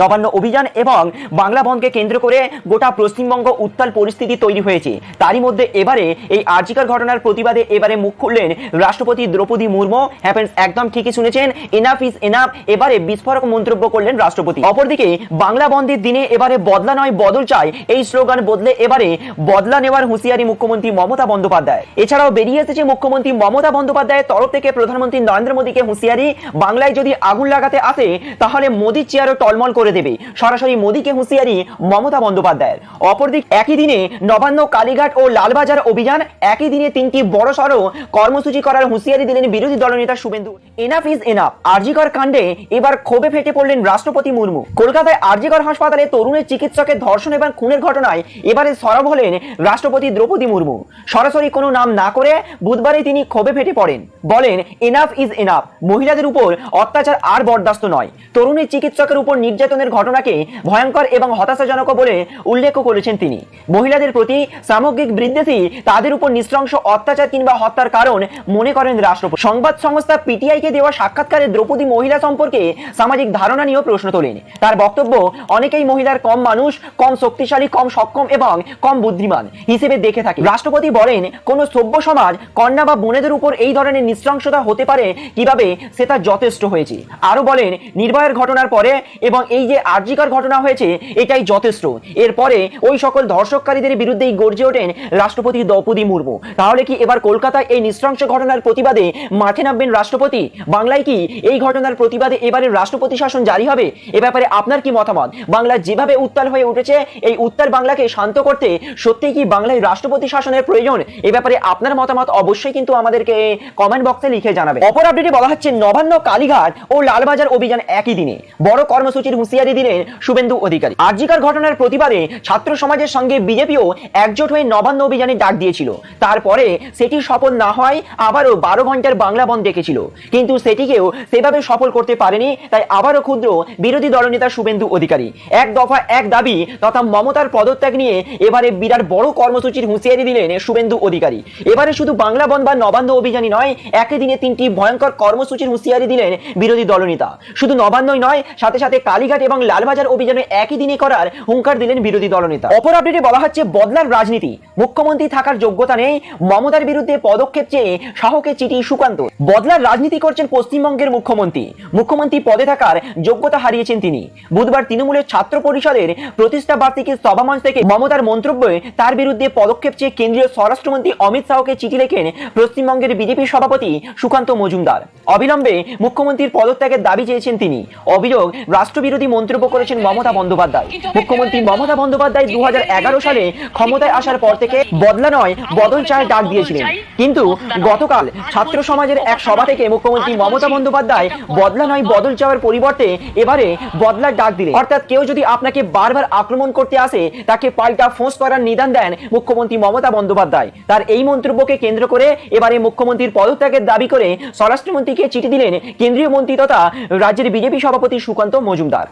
নবান্ন অভিযান এবং বাংলা বন্ধকে কেন্দ্র করে গোটা পশ্চিমবঙ্গ উত্তাল পরিস্থিতি তৈরি হয়েছে। তারই মধ্যে এবারে এই আরজিকর ঘটনার প্রতিবাদে এবারে মুখ খুললেন রাষ্ট্রপতি দ্রৌপদী মুর্মু। হ্যাপেন্স, একদম ঠিকই শুনেছেন, এনাফ ইজ এনাফ। এবারে বিস্ফোরক মন্তব্য করলেন রাষ্ট্রপতি। অপরদিকে বাংলা বন্ধের দিনে এবারে বদলা নয় বদল চাই, এই স্লোগান বদলে এবারে বদলা নেওয়ার হুঁশিয়ারি মুখ্যমন্ত্রী মমতা বন্দ্যোপাধ্যায়। এছাড়াও বেরিয়ে এসেছে মুখ্যমন্ত্রী মমতা বন্দ্যোপাধ্যায়ের তরফ থেকে প্রধানমন্ত্রী নরেন্দ্র মোদীকে হুঁশিয়ারি, বাংলায় যদি আগুন লাগাতে আসে তাহলে মোদীর চেয়ারও টলমল করে দেবে। সরাসরি মোদীকে হুঁশিয়ারি মমতা বন্দ্যোপাধ্যায়ের। অপরদিকে একই দিনে নবান্ন, কালীঘাট ও লালবাজার অভিযান, একই দিনে তিনটি বড়সড় কর্মসূচি করার হুঁশিয়ারি দিলেন বিরোধী দলনেতা Suvendu. Enough is enough, RG Kar কাণ্ডে এবার ক্ষোভে ফেটে পড়লেন রাষ্ট্রপতি মুর্মু। কলকাতায় আরজিকর হাসপাতালে তরুণের চিকিৎসকের ধর্ষণ এবং খুনের ঘটনায় এবারে সরব হলেন রাষ্ট্রপতি দ্রৌপদী মুর্মু। সরাসরি কোনো নাম না করে বুধবারে তিনি ক্ষোভে ফেটে পড়েন, বলেন এনাফ ইজ এনাফ, মহিলাদের উপর অত্যাচার আর বরদাস্ত নয়। তরুণীর চিকিৎসকের উপর নির্যাতনের ঘটনাকে ভয়ঙ্কর এবং হতাশাজনক বলে উল্লেখ করেছেন তিনি। মহিলাদের প্রতি সামগ্রিক বিদ্বেষী, তাদের উপর নৃশংস অত্যাচার কিংবা হত্যার কারণ মনে করেন রাষ্ট্রপতি। সংবাদ সংস্থা পিটিআইকে দেওয়া সাক্ষাৎকারে দ্রৌপদী মহিলা সম্পর্কে সামাজিক ধারণা নিয়েও প্রশ্ন তোলেন। তার বক্তব্য, অনেকেই মহিলার কম মানুষ, কম শক্তিশালী, কম সক্ষম এবং কম বুদ্ধিমান হিসেবে দেখে থাকে। রাষ্ট্রপতি বলেন, কোন সভ্য সমাজ কন্যা বা বোনেদের উপর এই ধরনের নৃশংসতা হতে পারে কিভাবে সেটা যথেষ্ট হয়েছে। আরো বলেন, নির্ভয়ার ঘটনার পরে এবং এই যে আরজিকর ঘটনা হয়েছে এটাই যথেষ্ট। এরপরে ওই সকল ধর্ষককারীদের বিরুদ্ধেই গর্জে ওঠেন রাষ্ট্রপতি দ্রৌপদী মুর্মু। তাহলে কি এবার কলকাতায় এই নৃশংস ঘটনার প্রতিবাদে মাঠে নামবেন রাষ্ট্রপতি? বাংলায় কি এই ঘটনার প্রতিবাদে এবারে রাষ্ট্রপতি শাসন জারি হবে? এ ব্যাপারে আপনার কি মতামত? বাংলা যেভাবে উত্তাল হয়ে উঠেছে, এই উত্তাল বাংলাকে শান্ত করতে সত্যিই কি বাংলায় রাষ্ট্রপতি শাসনের প্রয়োজন? এ ব্যাপারে আপনার মতামত অবশ্যই কিন্তু আমাদেরকে কমেন্ট বক্সে লিখে জানাবে। অপর আপডেটে বলা হচ্ছে, নবান্ন, কালীঘাট ও লালবাজার অভিযান একই দিনে, বড় কর্মসূচির হুঁশিয়ারি দিলেন শুভেন্দু অধিকারী। আরজিকর ঘটনার প্রতিবাদে ছাত্র সমাজের সঙ্গে বিজেপিও একজোট হয়ে নবান্ন অভিযানে ডাক দিয়েছিল। তারপরে সেটি সফল না হয় আবারও 12 ঘন্টার বাংলা বন্ধ ডেকেছিল, কিন্তু সেটিকেও সেভাবে সফল করতে পারেনি। তাই আবারও ক্ষুদ্র বিরোধী দলনেতা শুভেন্দু অধিকারী এক দফা এক দাবি তথা মমতার পদত্যাগ নিয়ে এবারে বিরাট বড় কর্মসূচির হুঁশিয়ারি দিলেন শুভেন্দু অধিকারী। এবারে শুধু বাংলা বন্ধ বা নবান্ন অভিযানই নয়, একই দিনে তিনটি ভয়ঙ্কর কর্মসূচির হুঁশিয়ারি দিলেন বিরোধী দলনেতা। শুধু নবান্নই নয়, সাথে সাথে কালীঘাট এবং লালবাজার অভিযানে একই দিনে করার হুঙ্কার দিলেন বিরোধী দলনেতা। অপর আপডেটে বলা হচ্ছে, বদলার রাজনীতি, মুখ্যমন্ত্রী থাকার যোগ্যতা নেই, মমতার বিরুদ্ধে পদক্ষেপ চেয়ে সাহসের চিঠি সুকান্ত। বদলার রাজনীতি করছেন পশ্চিমবঙ্গের মুখ্যমন্ত্রী পদে থাকার যোগ্যতা হারিয়েছেন তিনি। বুধবার তৃণমূলের ছাত্র পরিষদের প্রতিষ্ঠা বার্ষিকীর সভামঞ্চ থেকে মমতার মন্তব্যে তার বিরুদ্ধে পদক্ষেপ চেয়ে কেন্দ্রীয় স্বরাষ্ট্রমন্ত্রী অমিত শাহকে চিঠি লেখেন পশ্চিমবঙ্গের বিজেপি সভাপতি সুকান্ত মজুমদার। অবিলম্বে মুখ্যমন্ত্রীর পদত্যাগের দাবি চেয়েছেন তিনি। অভিযোগ, রাষ্ট্রবিরোধী মন্তব্য করেছেন মমতা বন্দ্যোপাধ্যায়। মুখ্যমন্ত্রী মমতা বন্দ্যোপাধ্যায় 2011 সালে ক্ষমতায় আসার পর থেকে বদলা নয় বদল চায় ডাক দিয়েছিলেন, কিন্তু গতকাল ছাত্র সমাজের এক সভা থেকে মুখ্যমন্ত্রী মমতা বন্দ্যোপাধ্যায় বদলা নয় বদল চাওয়ার পরিবর্তে এবারে বদলার ডাক দিলেন। অর্থাৎ কেউ যদি আপনাকে বারবার আক্রমণ করতে আসে তাকে পাল্টা ফোঁস করার নিদান দেন মুখ্যমন্ত্রী মমতা বন্দ্যোপাধ্যায়। তার এই মন্তব্যকে কেন্দ্র করে এবারে মুখ্যমন্ত্রীর পদত্যাগের দাবি করে স্বরাষ্ট্রমন্ত্রীকে চিঠি দিলেন কেন্দ্রীয় মন্ত্রী তথা রাজ্যের বিজেপি সভাপতি সুকান্ত মজুমদার।